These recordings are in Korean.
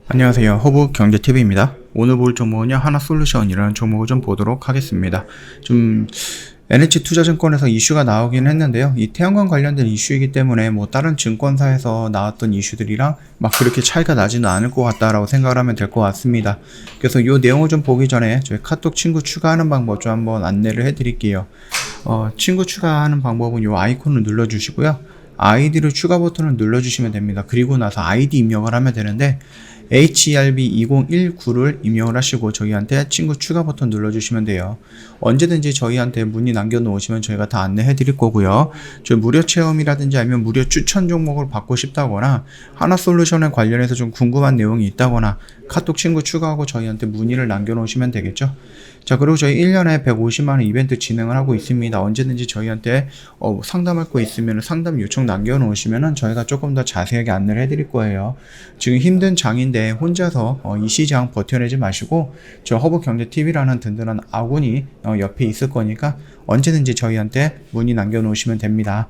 안녕하세요. 허브경제TV입니다. 오늘 볼 종목은요, 하나솔루션이라는 종목을 좀 보도록 하겠습니다. NH투자증권에서 이슈가 나오긴 했는데요. 이 태양광 관련된 이슈이기 때문에 뭐 다른 증권사에서 나왔던 이슈들이랑 막 그렇게 차이가 나지는 않을 것 같다라고 생각을 하면 될 것 같습니다. 그래서 이 내용을 좀 보기 전에 저희 카톡 친구 추가하는 방법 좀 한번 안내를 해드릴게요. 친구 추가하는 방법은 이 아이콘을 눌러주시고요. 아이디를 추가 버튼을 눌러주시면 됩니다. 그리고 나서 아이디 입력을 하면 되는데 HERB2019를 입력을 하시고 저희한테 친구 추가 버튼 눌러주시면 돼요. 언제든지 저희한테 문의 남겨놓으시면 저희가 다 안내해 드릴 거고요. 저희 무료 체험이라든지 아니면 무료 추천 종목을 받고 싶다거나 하나솔루션에 관련해서 좀 궁금한 내용이 있다거나 카톡 친구 추가하고 저희한테 문의를 남겨놓으시면 되겠죠. 자, 그리고 저희 1년에 150만원 이벤트 진행을 하고 있습니다. 언제든지 저희한테 상담할 거 있으면 상담 요청 남겨놓으시면 저희가 조금 더 자세하게 안내를 해드릴 거예요. 지금 힘든 장인데 혼자서 이 시장 버텨내지 마시고 저 허브경제TV라는 든든한 아군이 옆에 있을 거니까 언제든지 저희한테 문의 남겨놓으시면 됩니다.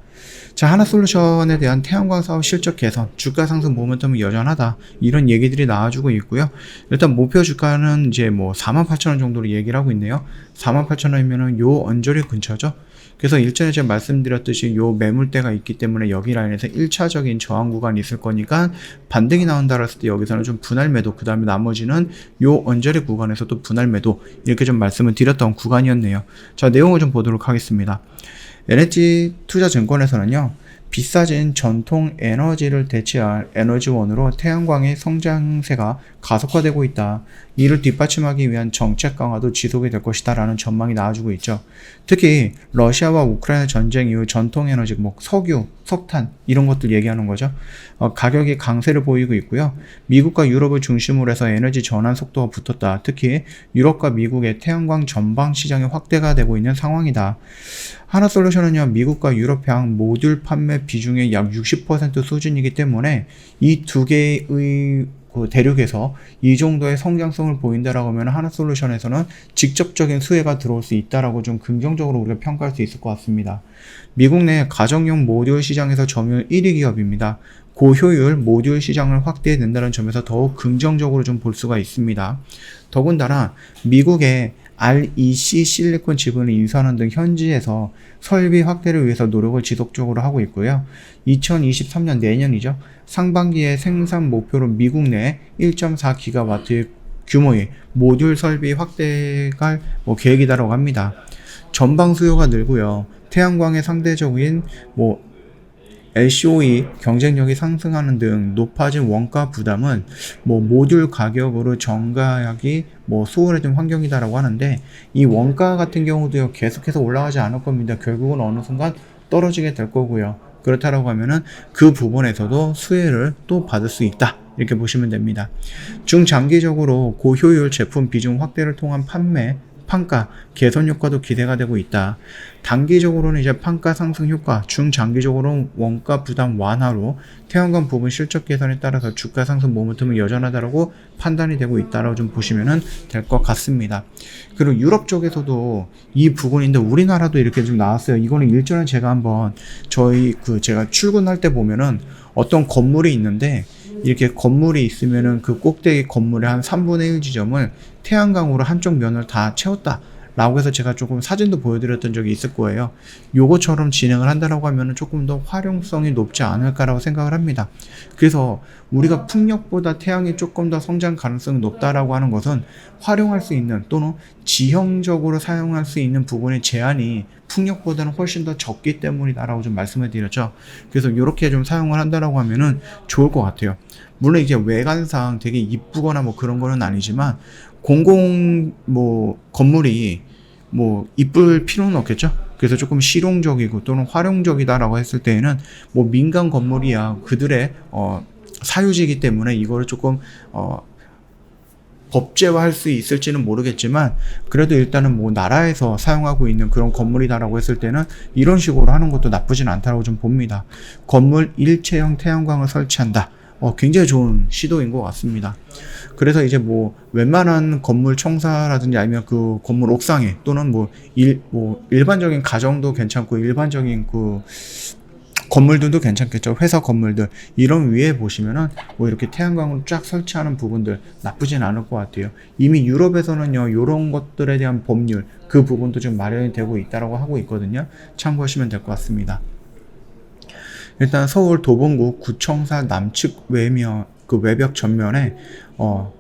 자, 하나솔루션에 대한 태양광 사업 실적 개선, 주가 상승 모멘텀은 여전하다, 이런 얘기들이 나와주고 있고요. 일단 목표 주가는 이제 뭐 48,000원 정도로 얘기를 하고 있네요. 48,000원이면은 요 언저리 근처죠. 그래서 일전에 제가 말씀드렸듯이 요 매물대가 있기 때문에 여기 라인에서 1차적인 저항 구간이 있을 거니까 반등이 나온다 했을 때 여기서는 좀 분할 매도, 그 다음에 나머지는 요 언저리 구간에서 또 분할 매도, 이렇게 좀 말씀을 드렸던 구간이었네요. 자, 내용을 좀 보도록 하겠습니다. NH투자증권에서는요, 비싸진 전통 에너지를 대체할 에너지원으로 태양광의 성장세가 가속화되고 있다. 이를 뒷받침하기 위한 정책 강화도 지속이 될 것이다 라는 전망이 나와주고 있죠. 특히 러시아와 우크라이나 전쟁 이후 전통 에너지, 뭐 석유, 석탄 이런 것들 얘기하는 거죠. 가격이 강세를 보이고 있고요. 미국과 유럽을 중심으로 해서 에너지 전환 속도가 붙었다. 특히 유럽과 미국의 태양광 전방 시장이 확대가 되고 있는 상황이다. 하나솔루션은요, 미국과 유럽향 모듈 판매 비중의 약 60% 수준이기 때문에 이 두 개의 그 대륙에서 이 정도의 성장성을 보인다라고 하면 하나솔루션에서는 직접적인 수혜가 들어올 수 있다라고 좀 긍정적으로 우리가 평가할 수 있을 것 같습니다. 미국 내 가정용 모듈 시장에서 점유율 1위 기업입니다. 고효율 모듈 시장을 확대해 낸다는 점에서 더욱 긍정적으로 좀 볼 수가 있습니다. 더군다나 미국의 REC 실리콘 지분을 인수하는 등 현지에서 설비 확대를 위해서 노력을 지속적으로 하고 있고요. 2023년 내년이죠. 상반기에 생산 목표로 미국 내 1.4기가와트 규모의 모듈 설비 확대가 계획이다라고 합니다. 전방 수요가 늘고요. 태양광의 상대적인 LCOE 경쟁력이 상승하는 등 높아진 원가 부담은 모듈 가격으로 전가하기 수월해진 환경이다라고 하는데, 이 원가 같은 경우도요, 계속해서 올라가지 않을 겁니다. 결국은 어느 순간 떨어지게 될 거고요. 그렇다라고 하면은 그 부분에서도 수혜를 또 받을 수 있다, 이렇게 보시면 됩니다. 중장기적으로 고효율 제품 비중 확대를 통한 판가 개선 효과도 기대가 되고 있다. 단기적으로는 이제 판가 상승 효과, 중장기적으로는 원가 부담 완화로 태양광 부분 실적 개선에 따라서 주가 상승 모멘텀은 여전하다라고 판단이 되고 있다라고 좀 보시면 될 것 같습니다. 그리고 유럽 쪽에서도 이 부분인데 우리나라도 이렇게 좀 나왔어요. 이거는 일전에 제가 한번 제가 출근할 때 보면은 어떤 건물이 있는데, 이렇게 건물이 있으면은 그 꼭대기 건물의 한 3분의 1 지점을 태양광으로 한쪽 면을 다 채웠다 라고 해서 제가 조금 사진도 보여드렸던 적이 있을 거예요. 요거처럼 진행을 한다라고 하면은 조금 더 활용성이 높지 않을까라고 생각을 합니다. 그래서 우리가 풍력보다 태양이 조금 더 성장 가능성이 높다라고 하는 것은 활용할 수 있는, 또는 지형적으로 사용할 수 있는 부분의 제한이 풍력보다는 훨씬 더 적기 때문이다라고 좀 말씀을 드렸죠. 그래서 이렇게 좀 사용을 한다라고 하면은 좋을 것 같아요. 물론 이제 외관상 되게 이쁘거나 그런 거는 아니지만, 건물이 이쁠 필요는 없겠죠. 그래서 조금 실용적이고 또는 활용적이다라고 했을 때에는 민간 건물이야 그들의 사유지이기 때문에 이거를 조금 법제화할 수 있을지는 모르겠지만, 그래도 일단은 나라에서 사용하고 있는 그런 건물이다라고 했을 때는 이런 식으로 하는 것도 나쁘진 않다라고 좀 봅니다. 건물 일체형 태양광을 설치한다. 굉장히 좋은 시도인 것 같습니다. 그래서 이제 뭐 웬만한 건물 청사라든지 아니면 그 건물 옥상에 또는 뭐 일반적인 가정도 괜찮고 일반적인 그 건물들도 괜찮겠죠. 회사 건물들 이런 위에 보시면은 뭐 이렇게 태양광을 쫙 설치하는 부분들 나쁘진 않을 것 같아요. 이미 유럽에서는요 이런 것들에 대한 법률 그 부분도 좀 마련이 되고 있다라고 하고 있거든요. 참고하시면 될 것 같습니다. 일단 서울 도봉구 구청사 남측 외벽 전면에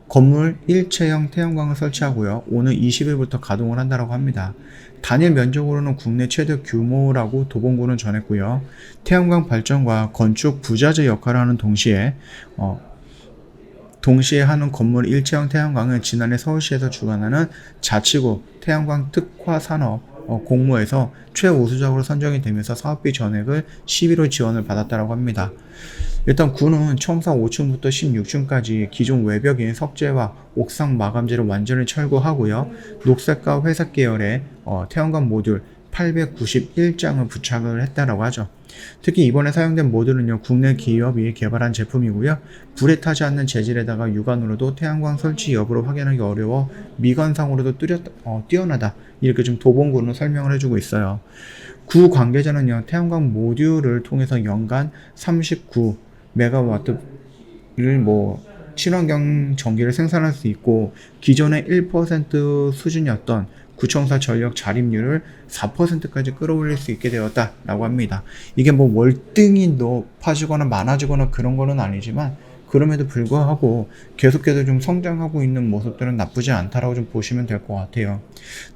건물 일체형 태양광을 설치하고요. 오늘 20일부터 가동을 한다고 합니다. 단일 면적으로는 국내 최대 규모라고 도봉구는 전했고요. 태양광 발전과 건축 부자재 역할을 하는 동시에 하는 건물 일체형 태양광은 지난해 서울시에서 주관하는 자치구 태양광 특화 산업 공모에서 최우수작으로 선정이 되면서 사업비 전액을 11호 지원을 받았다고 합니다. 일단 구는 청사 5층부터 16층까지 기존 외벽인 석재와 옥상 마감재를 완전히 철거하고요. 녹색과 회색 계열의 태양광 모듈 891장을 부착을 했다라고 하죠. 특히 이번에 사용된 모듈은요, 국내 기업이 개발한 제품이고요. 불에 타지 않는 재질에다가 육안으로도 태양광 설치 여부를 확인하기 어려워 미관상으로도 뛰어나다. 이렇게 좀 도봉구는 설명을 해주고 있어요. 구 관계자는요, 태양광 모듈을 통해서 연간 39메가와트를 친환경 전기를 생산할 수 있고, 기존의 1% 수준이었던 구청사 전력 자립률을 4%까지 끌어올릴 수 있게 되었다라고 합니다. 이게 뭐 월등히 높아지거나 많아지거나 그런 거는 아니지만, 그럼에도 불구하고 계속해서 좀 성장하고 있는 모습들은 나쁘지 않다라고 좀 보시면 될 것 같아요.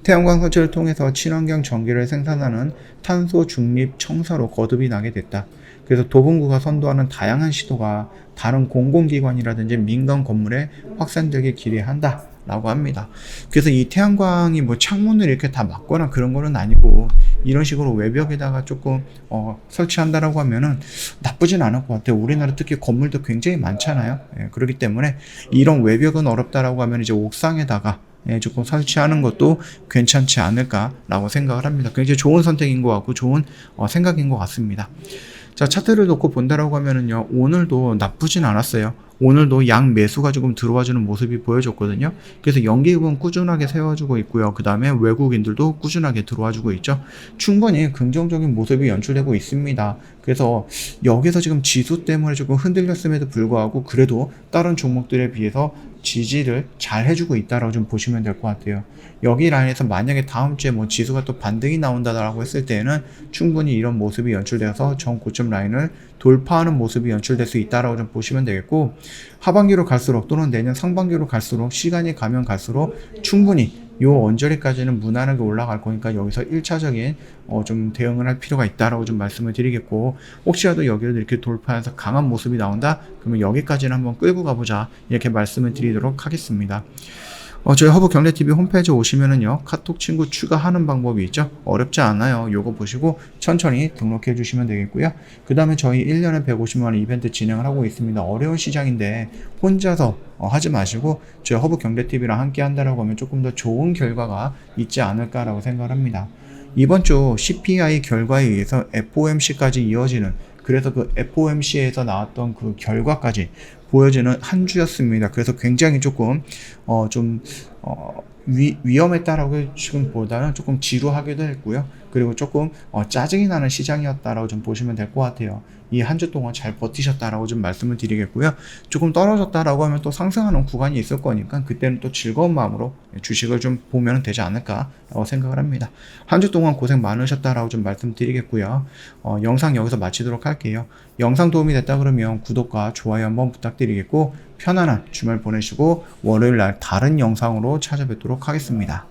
태양광 설치를 통해서 친환경 전기를 생산하는 탄소 중립 청사로 거듭이 나게 됐다. 그래서 도봉구가 선도하는 다양한 시도가 다른 공공기관이라든지 민간 건물에 확산되길 기대한다 라고 합니다. 그래서 이 태양광이 뭐 창문을 이렇게 다 막거나 그런 거는 아니고, 이런 식으로 외벽에다가 조금 설치한다라고 하면은 나쁘진 않을 것 같아요. 우리나라 특히 건물도 굉장히 많잖아요. 그렇기 때문에 이런 외벽은 어렵다라고 하면 이제 옥상에다가 조금 설치하는 것도 괜찮지 않을까라고 생각을 합니다. 굉장히 좋은 선택인 것 같고 좋은 생각인 것 같습니다. 자, 차트를 놓고 본다라고 하면은요, 오늘도 나쁘진 않았어요. 오늘도 양 매수가 조금 들어와주는 모습이 보여줬거든요. 그래서 연기금은 꾸준하게 세워주고 있고요. 그 다음에 외국인들도 꾸준하게 들어와주고 있죠. 충분히 긍정적인 모습이 연출되고 있습니다. 그래서 여기서 지금 지수 때문에 조금 흔들렸음에도 불구하고 그래도 다른 종목들에 비해서 지지를 잘 해주고 있다라고 좀 보시면 될 것 같아요. 여기 라인에서 만약에 다음 주에 뭐 지수가 또 반등이 나온다라고 했을 때에는 충분히 이런 모습이 연출돼서 전 고점 라인을 돌파하는 모습이 연출될 수 있다라고 좀 보시면 되겠고, 하반기로 갈수록 또는 내년 상반기로 갈수록 시간이 가면 갈수록 충분히 요 언저리까지는 무난하게 올라갈 거니까 여기서 1차적인 좀 대응을 할 필요가 있다라고 좀 말씀을 드리겠고, 혹시라도 여기를 이렇게 돌파해서 강한 모습이 나온다 그러면 여기까지는 한번 끌고 가보자 이렇게 말씀을 드리도록 하겠습니다. 저희 허브경제TV 홈페이지 오시면은요, 카톡 친구 추가하는 방법이 있죠. 어렵지 않아요. 요거 보시고 천천히 등록해 주시면 되겠고요. 그 다음에 저희 1년에 150만원 이벤트 진행을 하고 있습니다. 어려운 시장인데 혼자서 하지 마시고 저희 허브경제TV랑 함께 한다라고 하면 조금 더 좋은 결과가 있지 않을까라고 생각을 합니다. 이번 주 CPI 결과에 의해서 FOMC까지 이어지는, 그래서 그 FOMC에서 나왔던 그 결과까지 보여지는 한 주였습니다. 그래서 굉장히 조금 위험했다라고 지금 보다는 조금 지루하기도 했고요. 그리고 조금 짜증이 나는 시장이었다라고 좀 보시면 될 것 같아요. 이 한 주 동안 잘 버티셨다라고 좀 말씀을 드리겠고요. 조금 떨어졌다라고 하면 또 상승하는 구간이 있을 거니까 그때는 또 즐거운 마음으로 주식을 좀 보면 되지 않을까라고 생각을 합니다. 한 주 동안 고생 많으셨다라고 좀 말씀드리겠고요. 영상 여기서 마치도록 할게요. 영상 도움이 됐다 그러면 구독과 좋아요 한번 부탁드리겠고, 편안한 주말 보내시고 월요일 날 다른 영상으로 찾아뵙도록 하겠습니다.